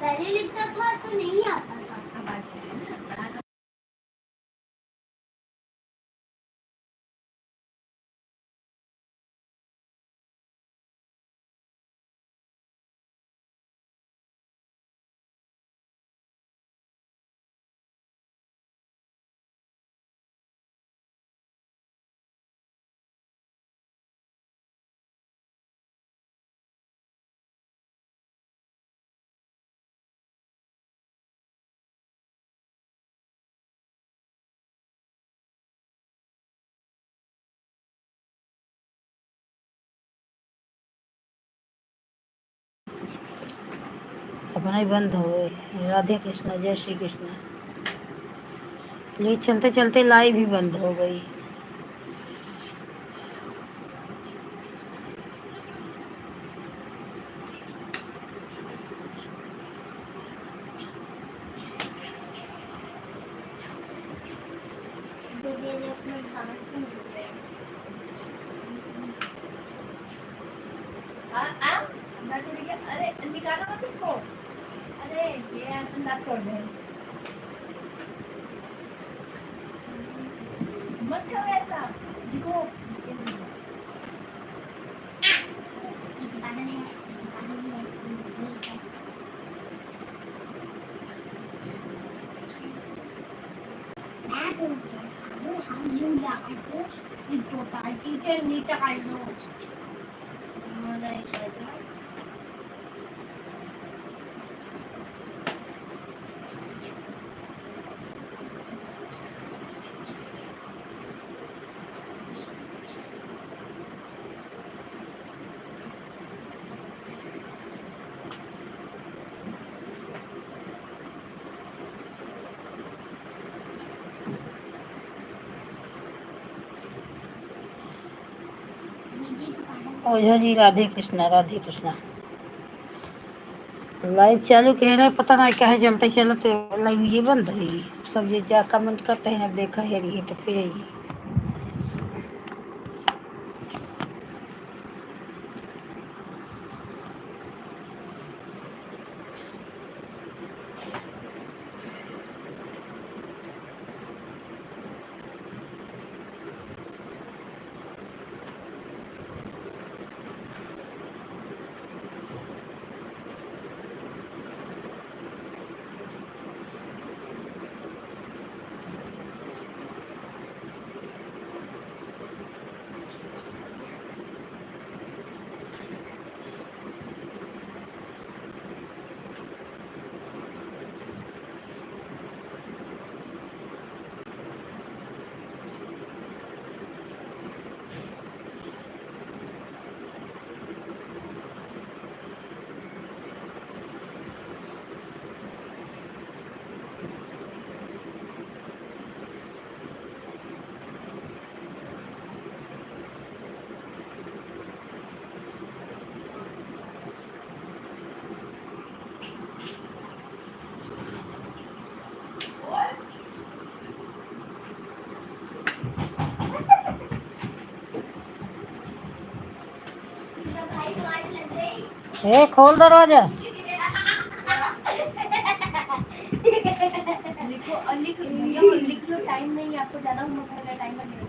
पहले लिखता था तो नहीं आता था। अब आ जाएगा। अपना ही बंद हो गए। राधे कृष्णा, जय श्री कृष्णा। प्लीज चलते चलते लाइव ही बंद हो गई। दीदी अपना दांत क्यों धो रहे हैं? अरे निकालो मत इसको। अरे ये अपन दांत तोड़ दे। मत करो ऐसा। देखो टीचर नीचे कर दो। ओझा जी, राधे कृष्णा, राधे कृष्णा। लाइव चालू कह रहे, पता नहीं क्या है, चलते चलते लाइव ये बंद है। सब ये जा कमेंट करते हैं, अब देखा है ये तो फिर ये खोल दरवाजा। लिख लो, टाइम नहीं, आपको ज्यादा होमवर्क मिलेगा, टाइम लगेगा।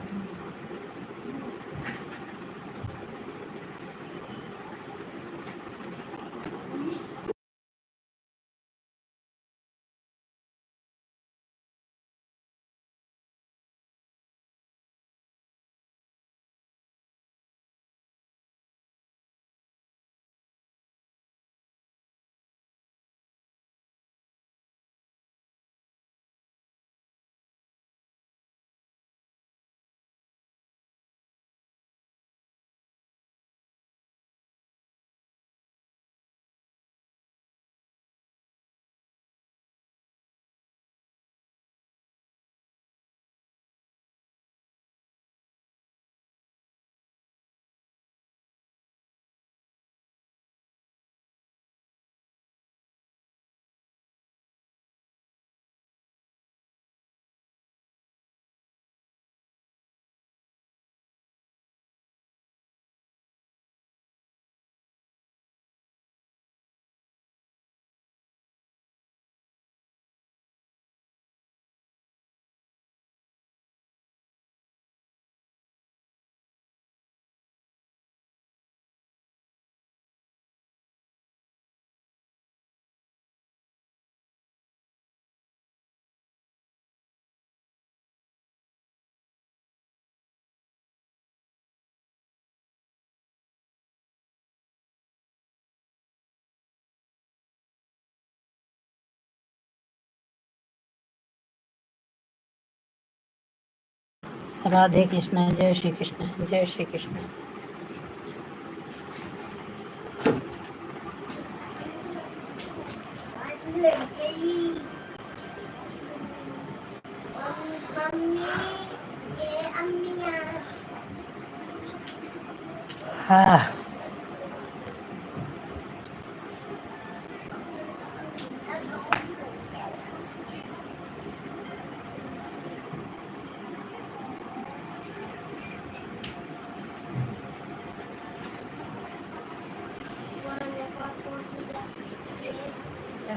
राधे कृष्ण, जय श्री कृष्ण, जय श्री कृष्ण। हाँ,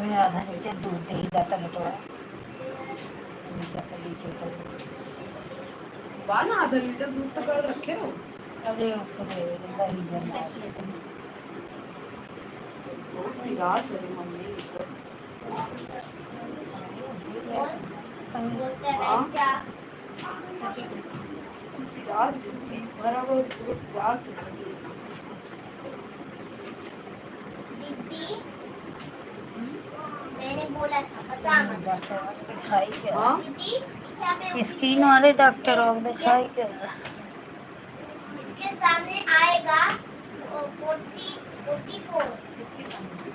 मैं आधा नीचे दूध दे ही जाता बटवा नीचे तो नीचे उतर वाह आधा लीटर दूध तो कर रखे हो। अरे ऊपर दही जमा रात है मम्मी ये सब। हाँ? रात बराबर रात मैंने बोला था बता मत। डॉक्टर दिखाई गया हाँ दीदी क्या मैं स्किन वाले डॉक्टर और दिखाई गया इसके सामने आएगा 44 इसके सामने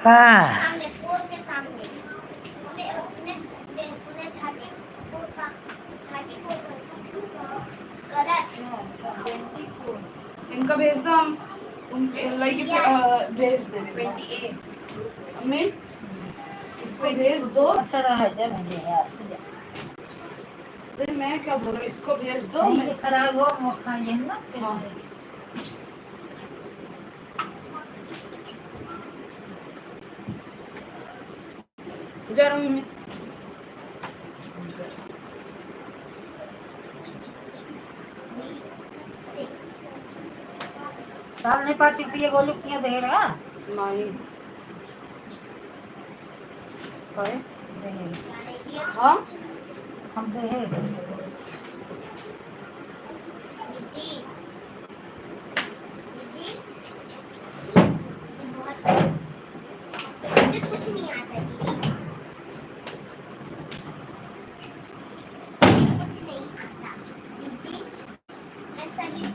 हाँ सामने 4 के सामने तूने 34 का 34 गलत 24 इनका भेज दो हम लाइक भेज दे 28 अम्मी इसको भेज दो। सड़ा है जब मुझे यार से अरे मैं क्या बोल रहा हूँ इसको भेज दो नहीं मैं खराब हो मौका ये ना हाँ जरा मम्मी साल नहीं 5 रुपये गोलू क्यों दे रहा नहीं काय दे हाँ हम दे दीदी दीदी मुझे कुछ नहीं आता दीदी कुछ नहीं आता दीदी मैं सही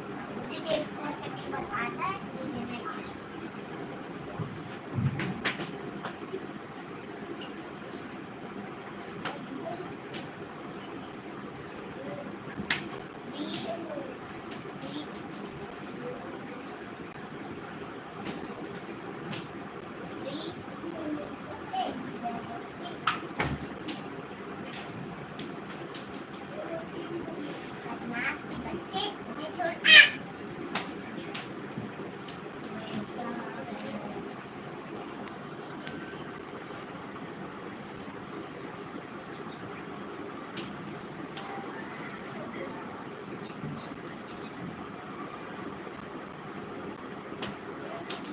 डिटेल करके बताता है मुझे नहीं बच्चे ये छोड़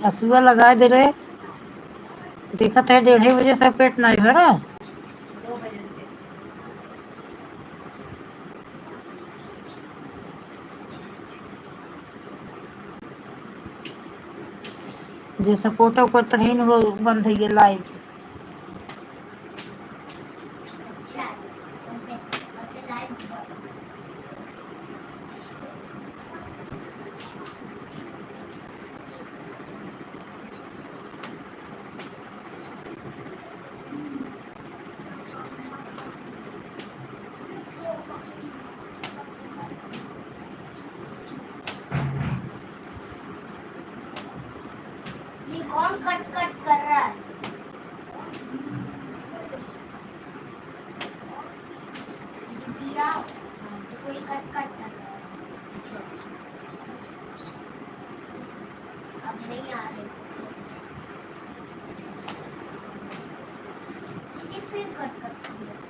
हसुआ लगा दे रहे देखा था 1:30 बजे से पेट नहीं भरा 2 बजे से जैसे फोटो को तरीन वो बंद है लाइव अच्छा ओके लाइव ये कौन कट कट कर रहा है दिया कोई कट कट कर रहा है अब नहीं आ रहे ये फिर कट कट कर रहा है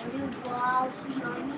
अरे वाह सुनामी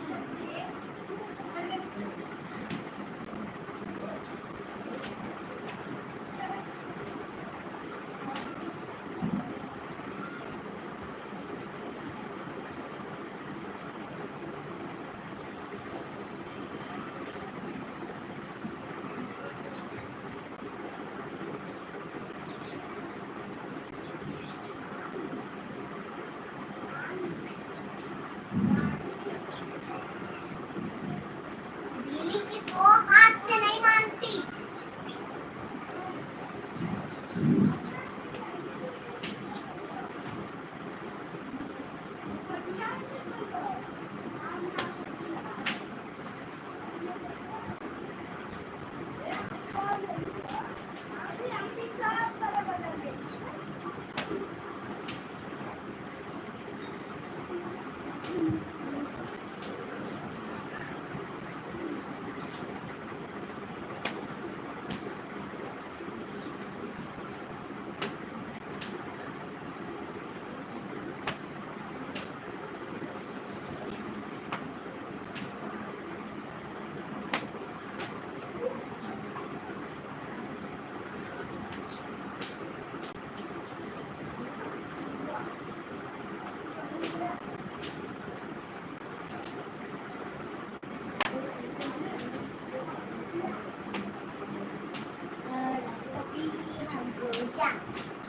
जा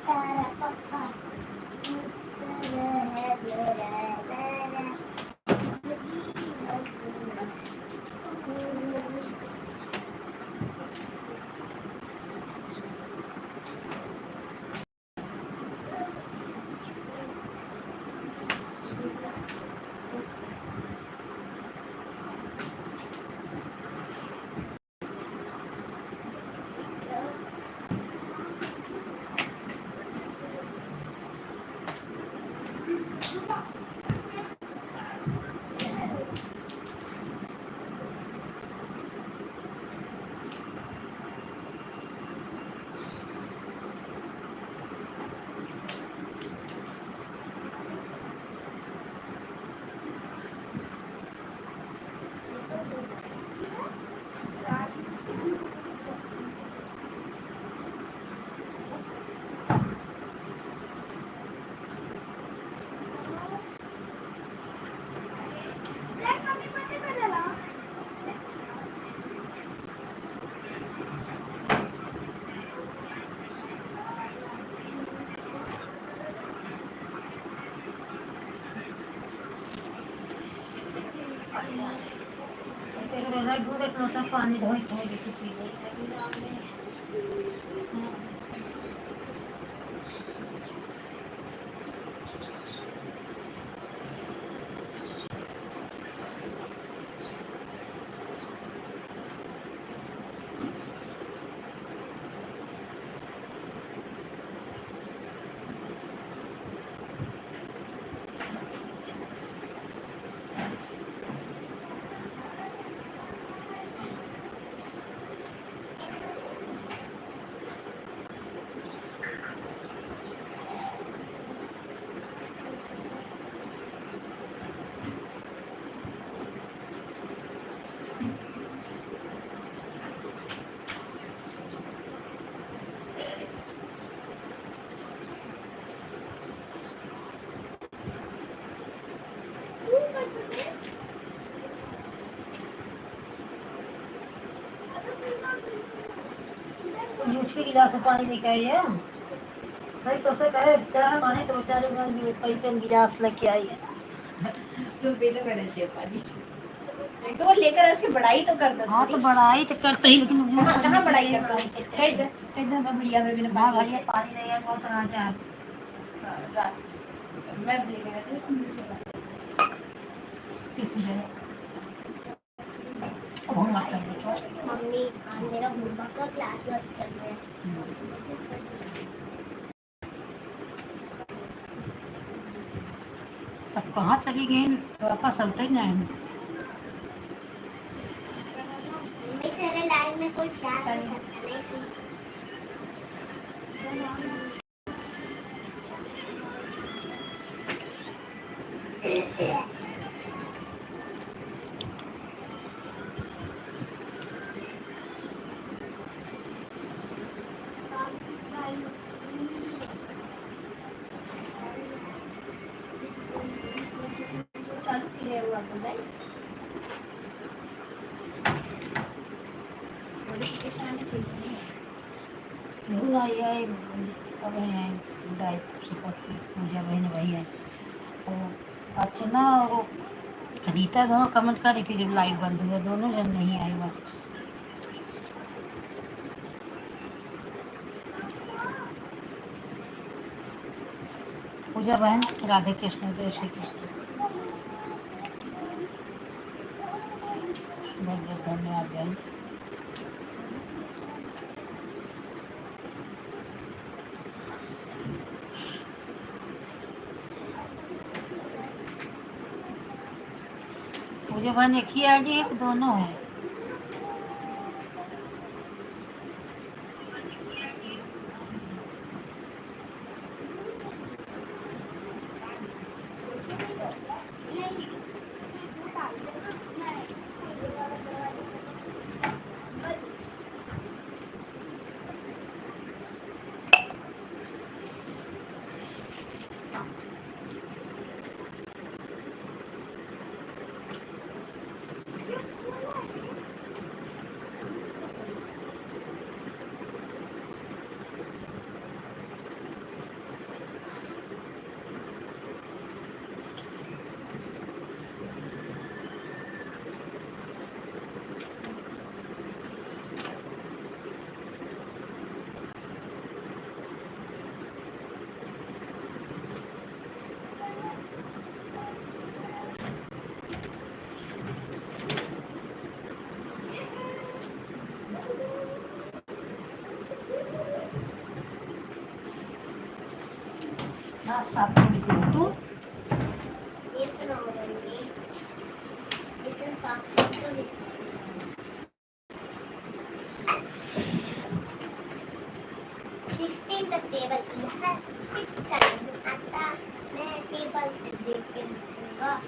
तारा पप्पा एक लोटा पानी धोई धोई के पी ले। दूसरे गिलास में पानी लेके आई है भाई, तो से कहे गिलास पानी तो बेचारे पैसे में गिलास लेके आई है। तो पीले मैंने चाहिए पानी एक तो वो लेकर उसकी बड़ाई तो कर दो। हाँ तो बड़ाई तो करते ही, लेकिन कहाँ बड़ाई करता हूँ कहीं भैया में हाँ भैया पानी नहीं है बहुत राजा है। मैं लेकर आती हूँ किसी जगह मम्मी मेरा होमवर्क का क्लास वर्क चल रहा है। सब कहाँ चली गई, वापस चलते ही नहीं। मम्मी तेरे लाइन में कोई प्यार नहीं करता नहीं। चालू किया हुआ तो भाई आई है अब है डाइट सपोर्ट की पूजा बहन वही है। और अर्चना और रीता दोनों कमेंट कर रही थी जब लाइट बंद हुआ, दोनों जन नहीं आई वापस। पूजा बहन राधे कृष्ण जय श्री कृष्ण, बहुत बहुत धन्यवाद बहन। पूजा बहन एक ही आईडी है कि दोनों है? साफ साफ कर दी तू। ये सुनो मम्मी, लेकिन साफ साफ तो लिखा है। 16 तक टेबल किया है, 6 का नहीं आता। मैं टेबल से देख के लिखूंगा।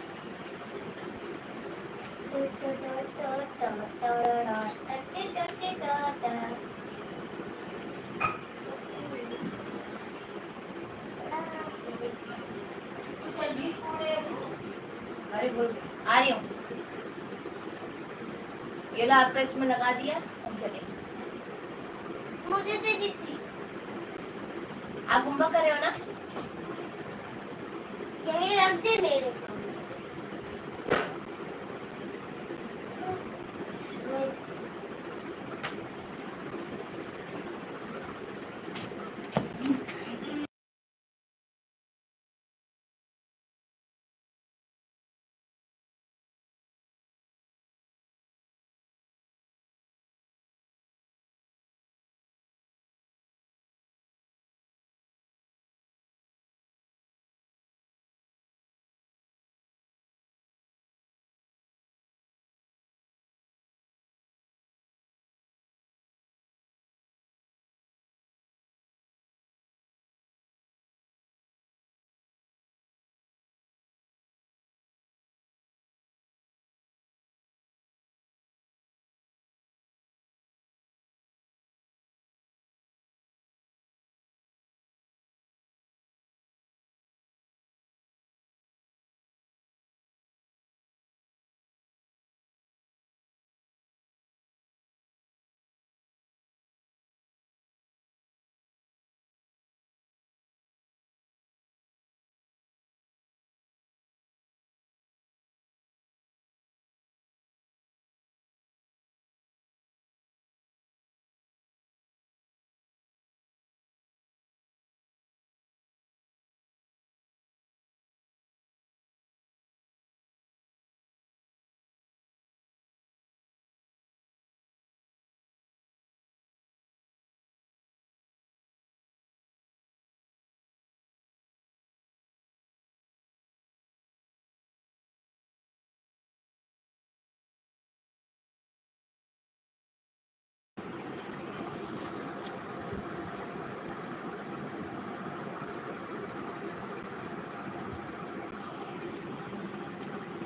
अरे बोल आ रही हूँ। ये लो आपका इसमें लगा दिया, अब चले। मुझे दे दी थी। आप होमवर्क कर रहे हो ना? यही रख दे मेरे सामने।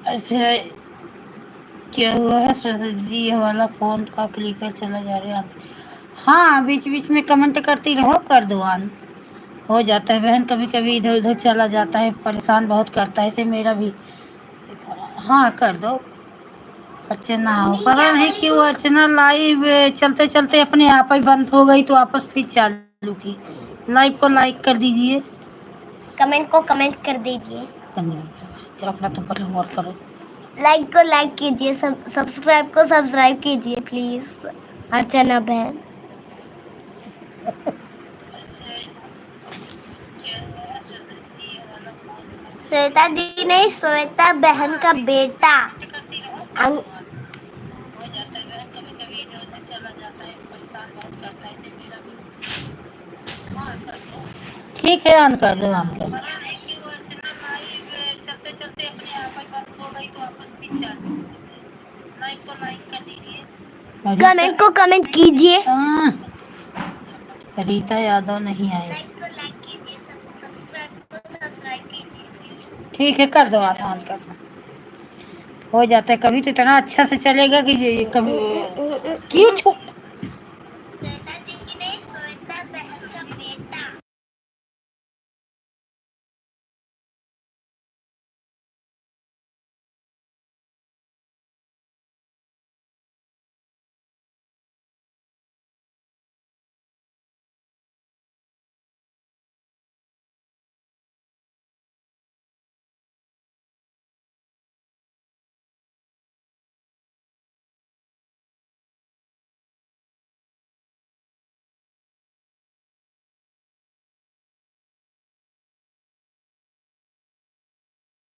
अच्छा क्या हुआ है सरदी, ये वाला फोन का क्लिकर चला जा रहा है। हाँ बीच बीच में कमेंट करती रहो, कर दो ऑन। हो जाता है बहन, कभी कभी इधर उधर चला जाता है, परेशान बहुत करता है, ऐसे मेरा भी। हाँ कर दो। अर्चना हो, मम्मी पता क्या नहीं बोली क्यों तू? अर्चना लाइव चलते चलते अपने आप ही बंद हो गई, तो वापस फिर चालू की। लाइव को लाइक कर दीजिए। कमेंट को कमेंट कर दीजिए। अपना तो पहले होमवर्क करो। लाइक को लाइक कीजिए, सब्सक्राइब को सब्सक्राइब कीजिए प्लीज। अर्चना बहन। श्वेता दी नहीं, श्वेता बहन का बेटा। अं- ठीक है ऑन कर दो, ऑन कर दो। कमेंट को कमेंट कीजिए। हाँ, रीता यादव नहीं आए। ठीक है कर दो, ऑन ऑन कर दो। हो जाता है कभी तो इतना अच्छा से चलेगा कि कभी क्यों छू। श्वेता दी नहीं, श्वेता बहन का बेटा।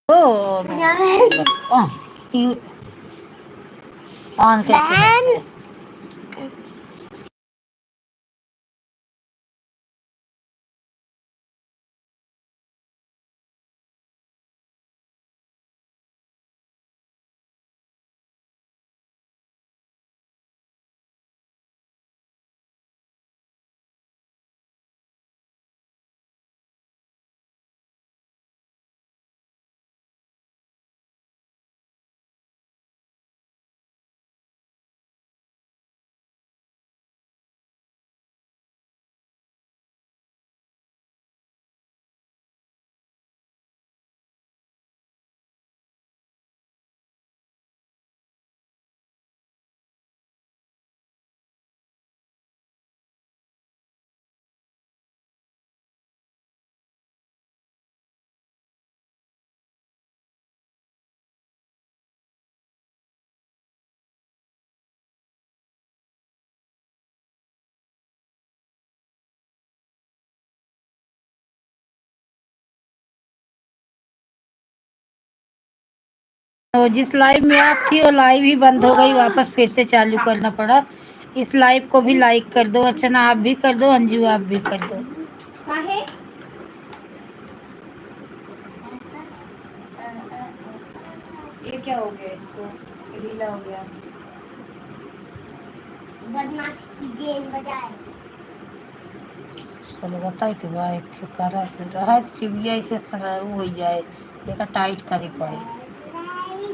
ओ बहन। ऑन करके जिस लाइव में आप थी वो लाइव ही बंद हो गई, वापस फिर से चालू करना पड़ा। इस लाइव को भी लाइक कर दो, अर्चना आप भी कर दो, अंजू आप भी कर दो। काहे? ये क्या हो गया इसको? ढीला हो गया। बदमाश की गेंद बजाए। चलो बताई तो भाई करा से रहा सिविया इसे वो हो जाए, एक टाइट करे पाए,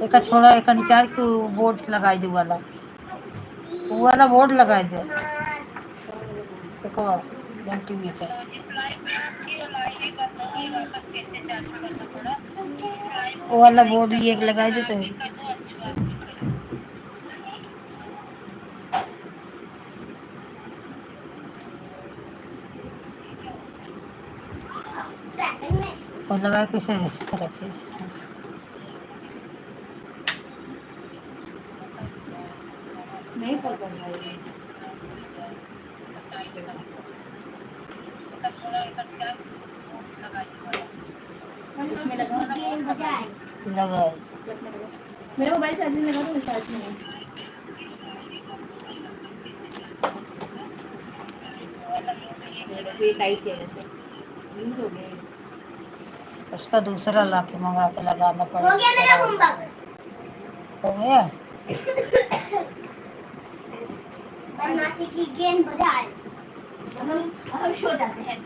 एक छोड़ा एक निकाल के बोर्ड लगाई दे वाला, वो वाला बोर्ड लगाई दे, एक और घंटी भी है। वो वाला बोर्ड भी एक लगाई दे तो सेकंड में और लगा कैसे रखे। नहीं पकड़ रहा है। इसमें लगा। गेंद बजाए। लगा मेरा मोबाइल चार्जिंग लगा तो चार्ज नहीं है। ये टाइट है ऐसे लूज हो गया। उसका दूसरा ला के मंगा के लगाना हो पड़ेगा। गया मेरा होमवर्क। हो गया। बदमाशी की गेंद बजाए। हम सो जाते हैं।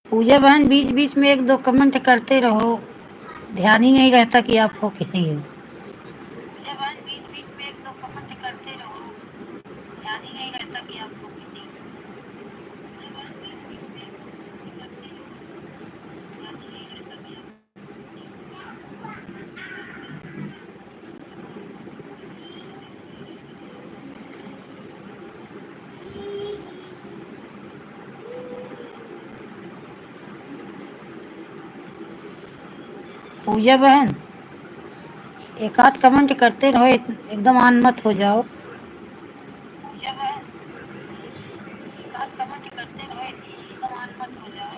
पूजा बहन बीच बीच में एक दो कमेंट करते रहो, ध्यान ही नहीं रहता कि आप हो कि नहीं हो। पूजा बहन बीच बीच में एक दो कमेंट करते रहो, ध्यान ही नहीं रहता कि आप हो कि नहीं हो। पूजा बहन एक आध कमेंट करते रहो, एकदम ऑन मत हो जाओ। पूजा बहन एक आध कमेंट करते रहो, एकदम ऑन मत हो जाओ।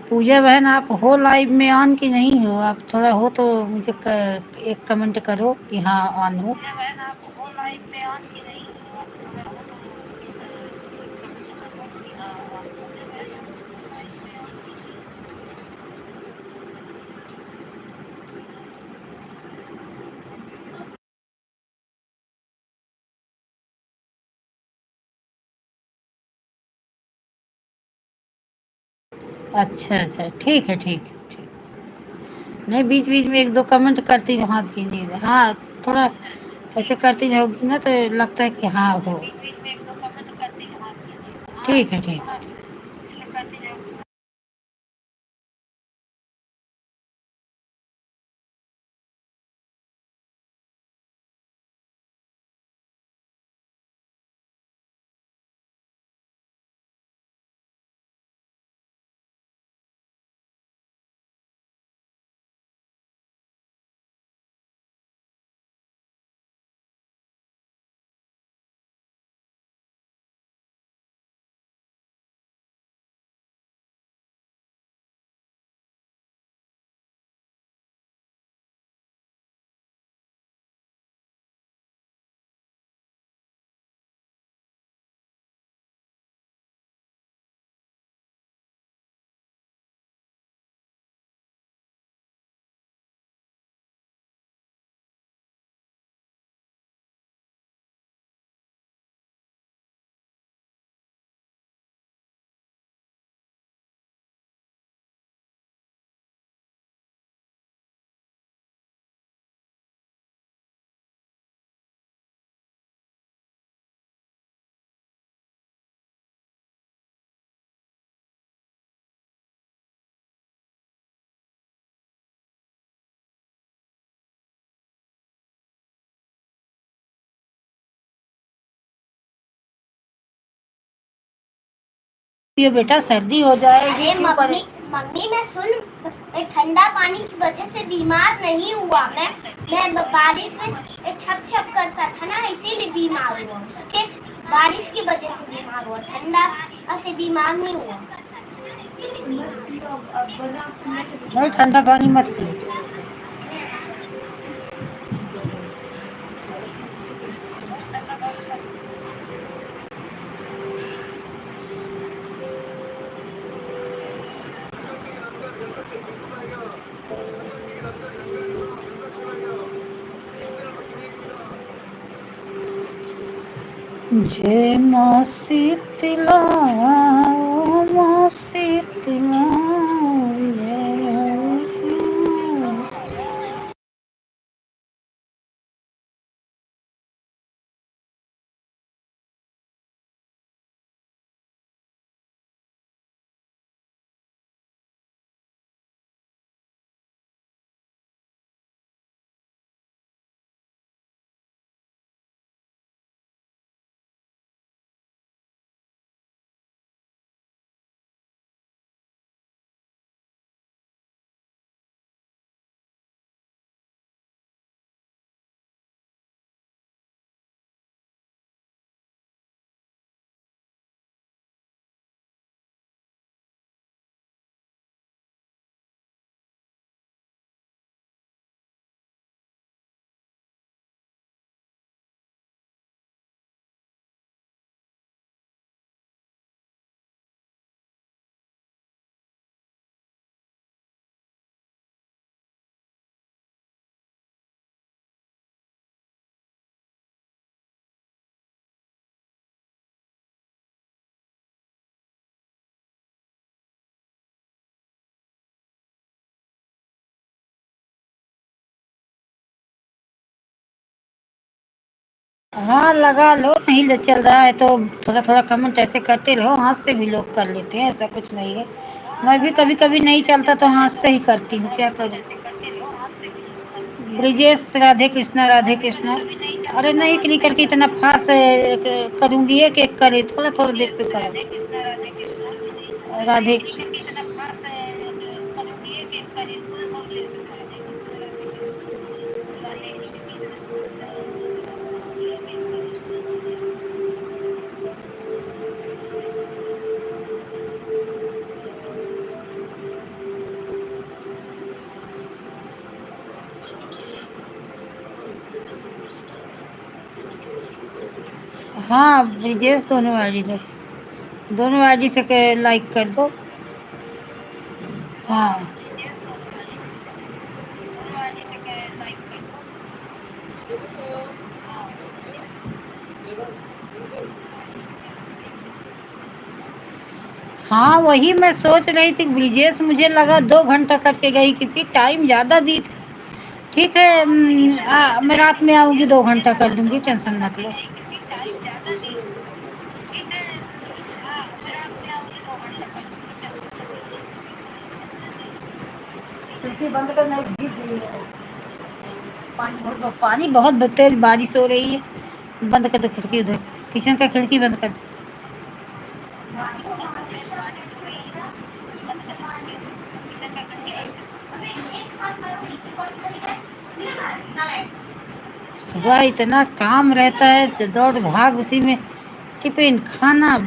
पूजा बहन आप हो लाइव में ऑन कि नहीं हो? आप थोड़ा हो तो मुझे एक कमेंट करो कि हाँ ऑन हो। पूजा बहन आप हो लाइव में ऑन कि नहीं हो? आप थोड़ा हो तो एक कमेंट करो कि हाँ ऑन हो। अच्छा अच्छा, ठीक है ठीक है ठीक। नहीं बीच बीच में एक दो कमेंट करती रहो, हाँ कि नहीं, हाँ थोड़ा ऐसे करती रहोगी ना तो लगता है कि हाँ हो। ठीक है ठीक है। ये बेटा सर्दी हो जाएगी। अरे मम्मी मम्मी मैं सुन, ठंडा पानी की वजह से बीमार नहीं हुआ मैं बारिश में छप छप करता था ना, इसीलिए बीमार हुआ। उसके बारिश की वजह से बीमार हुआ, ठंडा से बीमार नहीं हुआ। नहीं ठंडा पानी मत पियो। जय माँ शीतला, माँ शीतला। हाँ लगा लो, नहीं चल रहा है तो थोड़ा थोड़ा कमेंट ऐसे करते रहो, हाथ से भी लोग कर लेते हैं, ऐसा कुछ नहीं है। मैं भी कभी कभी नहीं चलता तो हाथ से ही करती हूँ, क्या करूँ। ब्रिजेश राधे कृष्णा राधे कृष्णा। अरे नहीं क्लिक करके इतना फास्ट करूँगी, एक एक करे, थोड़ा थोड़ा देर पे करो। राधे हाँ ब्रिजेश दोनों आईडी लो, दोनों आईडी से लाइक कर दो। हाँ हाँ वही मैं सोच रही थी, ब्रिजेश मुझे लगा 2 घंटा करके गई क्योंकि टाइम ज़्यादा दी थी। ठीक है मैं रात में आऊँगी, 2 घंटा कर दूँगी, टेंशन मत लो। खिड़की बंद कर, नहीं भीग गई है। पानी बहुत तेज बारिश हो रही है। बंद कर दो खिड़की, उधर किचन का खिड़की बंद कर दो। सुबह इतना काम रहता है, दौड़ भाग उसी में, टिफिन खाना।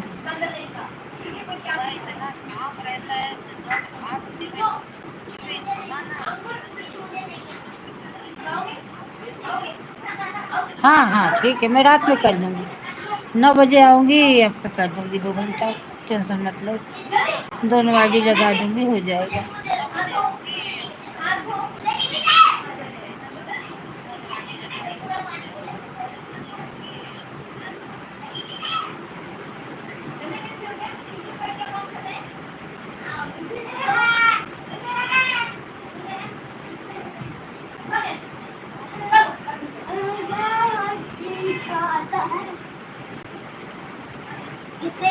हाँ हाँ ठीक है, मैं रात में कर लूँगी, 9 बजे आऊँगी, आपका कर दूँगी 2 घंटा, टेंशन मत लो। दोनों आईडी लगा दूँगी, हो जाएगा। इसे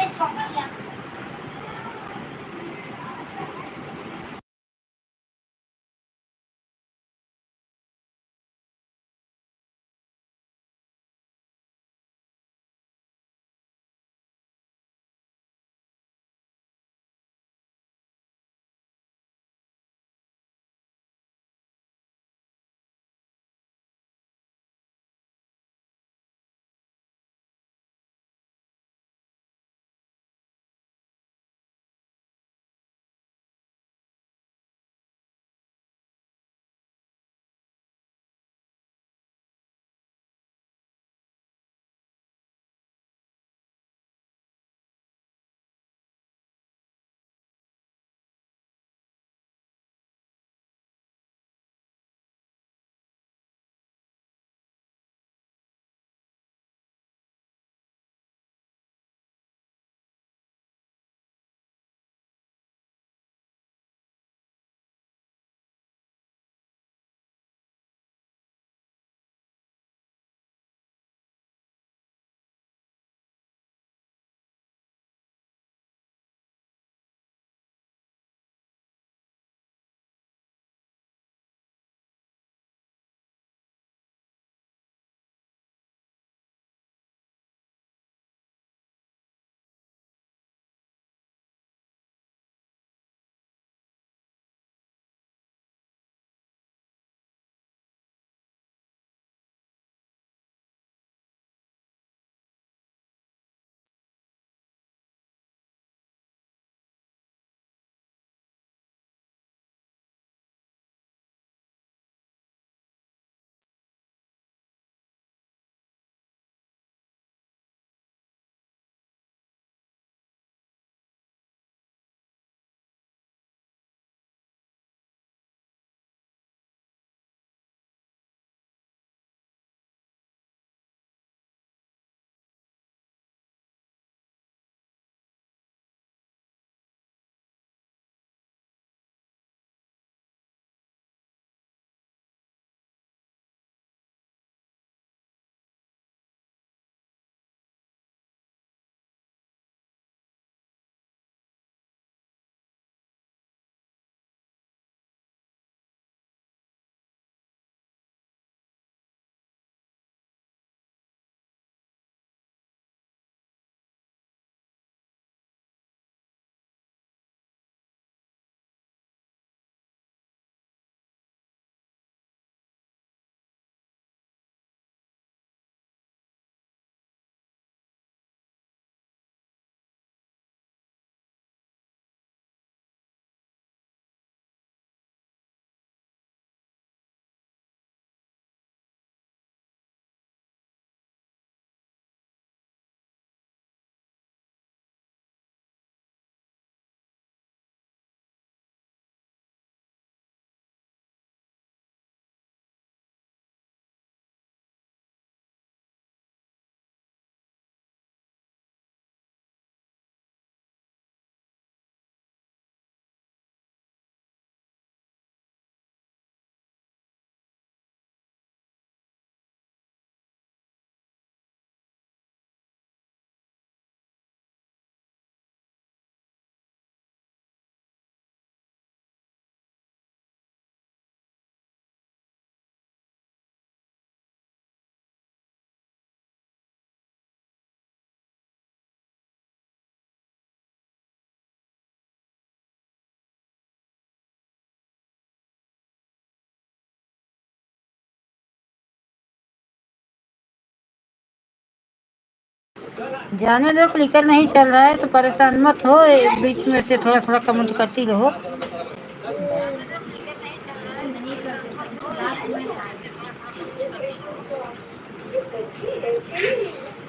जाने दो, क्लिकर नहीं चल रहा है तो परेशान मत हो, बीच में से थोड़ा थोड़ा कमेंट करती रहो बस।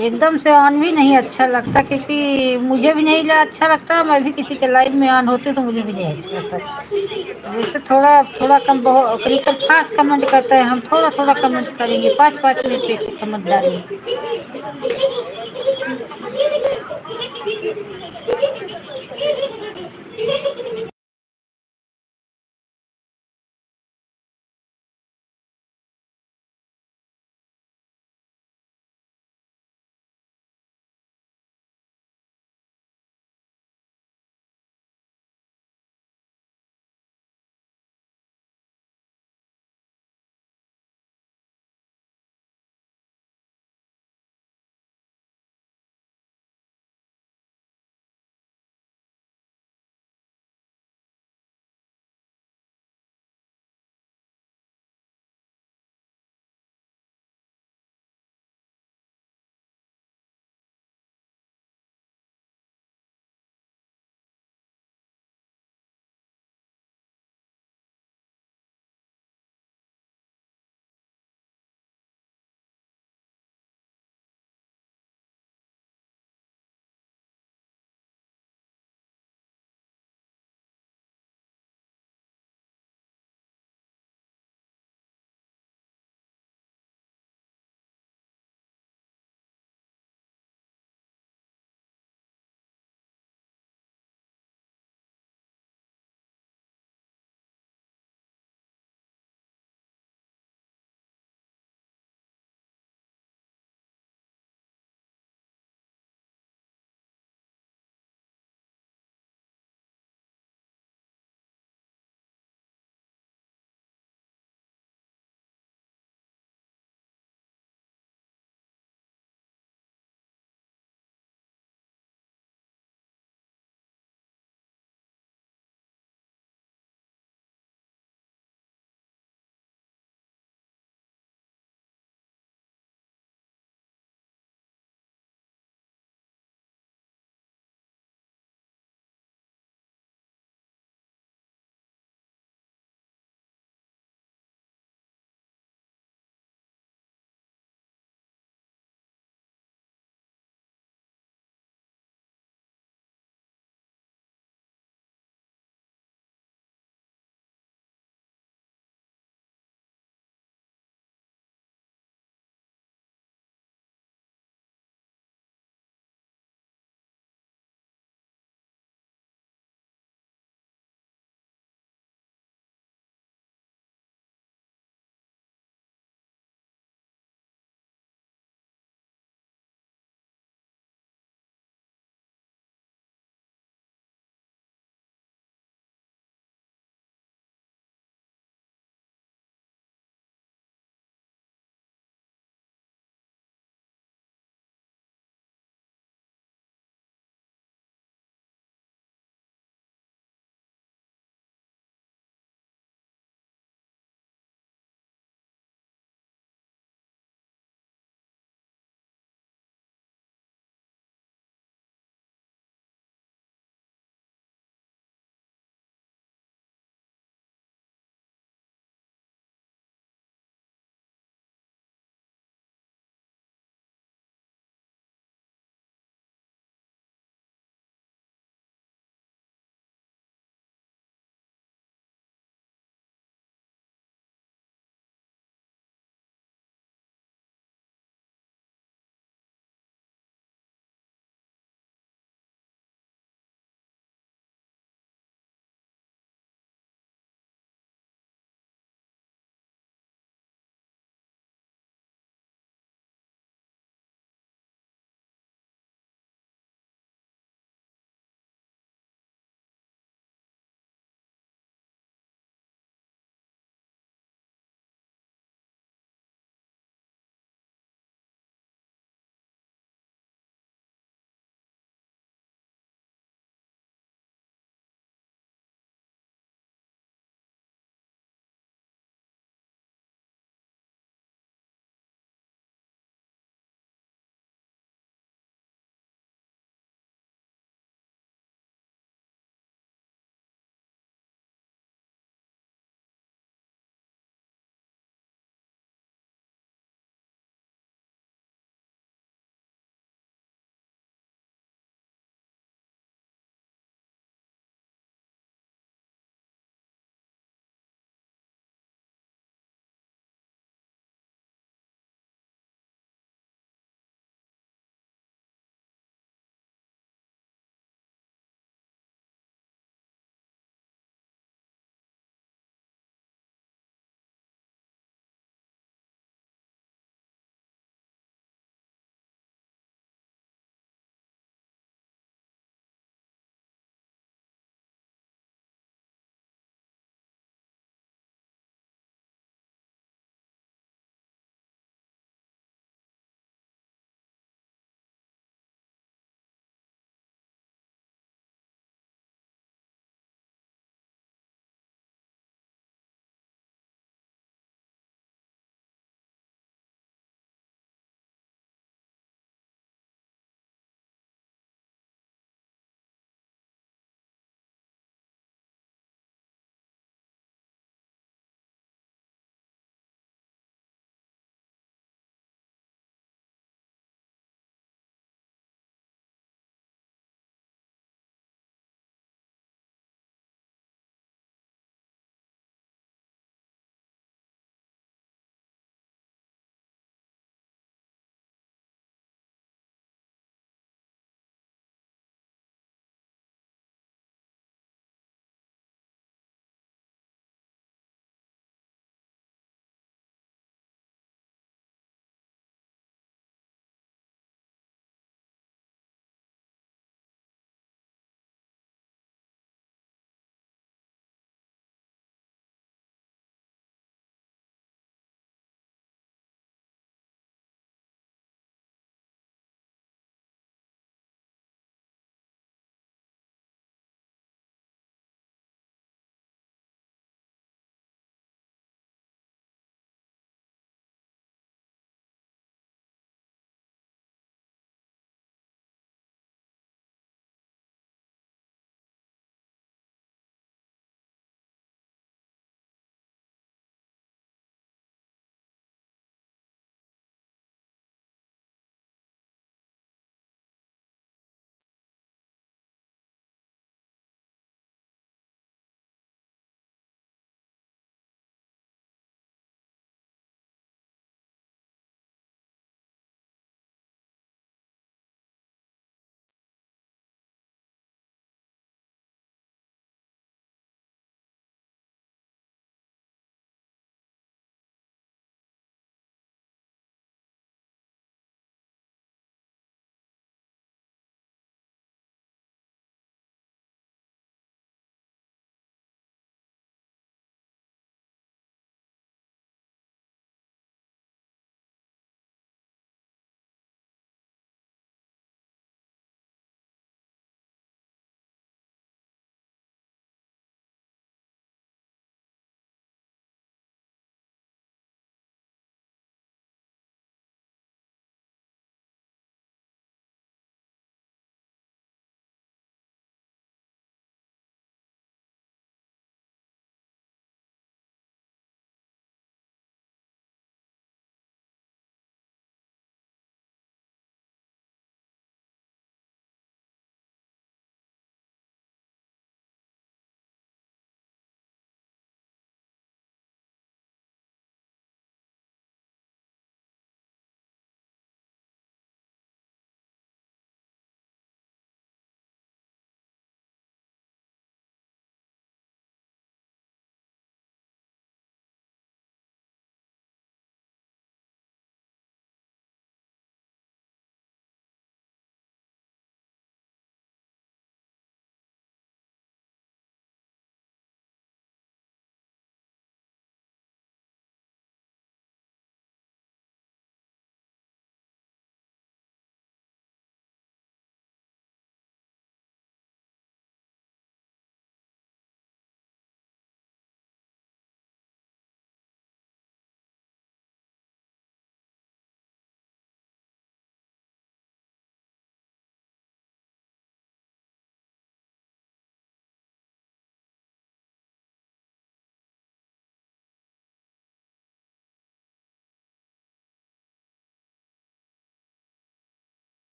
एकदम से ऑन भी नहीं अच्छा लगता, क्योंकि मुझे भी नहीं अच्छा लगता, मैं भी किसी के लाइव में ऑन होते तो मुझे भी नहीं अच्छा लगता। तो वैसे थोड़ा थोड़ा कम, बहुत क्लिकर फास्ट कमेंट करते हैं, हम थोड़ा थोड़ा कमेंट करेंगे, 5-5 मिनट पे कमेंट डालेंगे।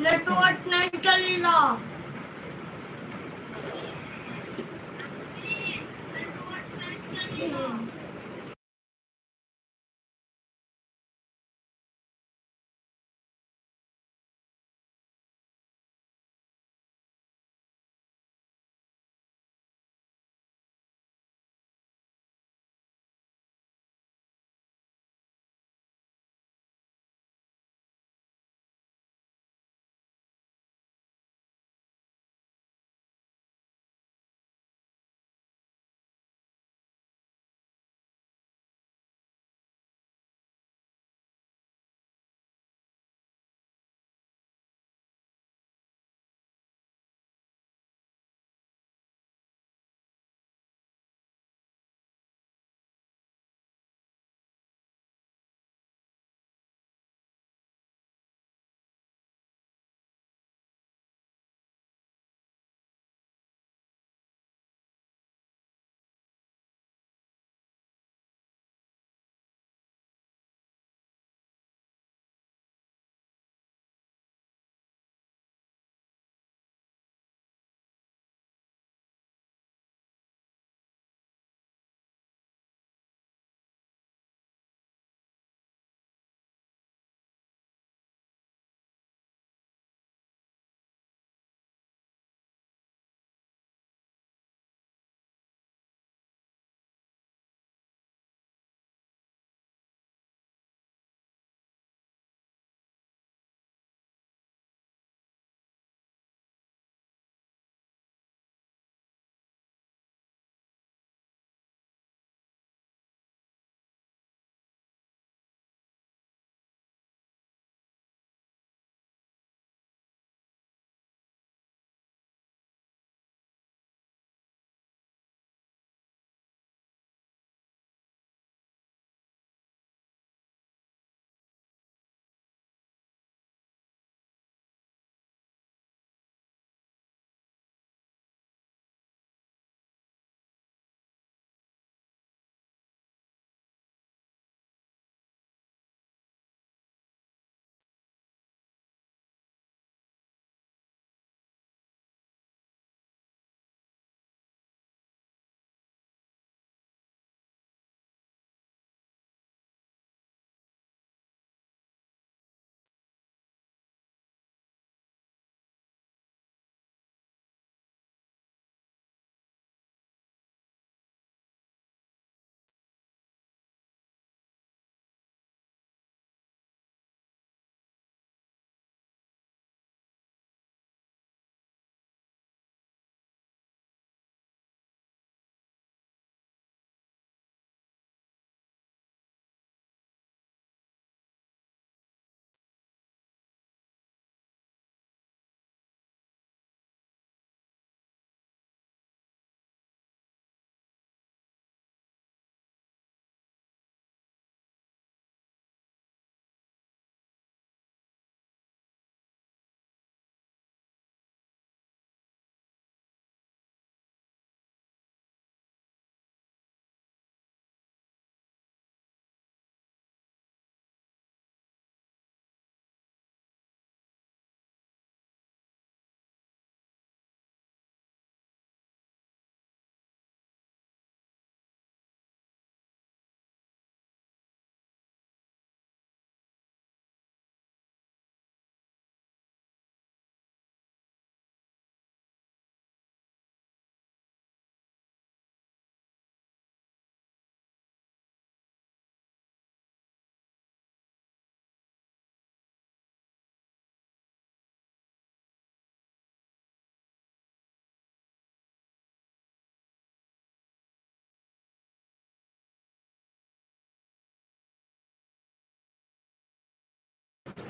नेटवर्क नहीं चल रहा।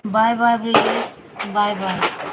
Bye bye Brijesh, bye bye.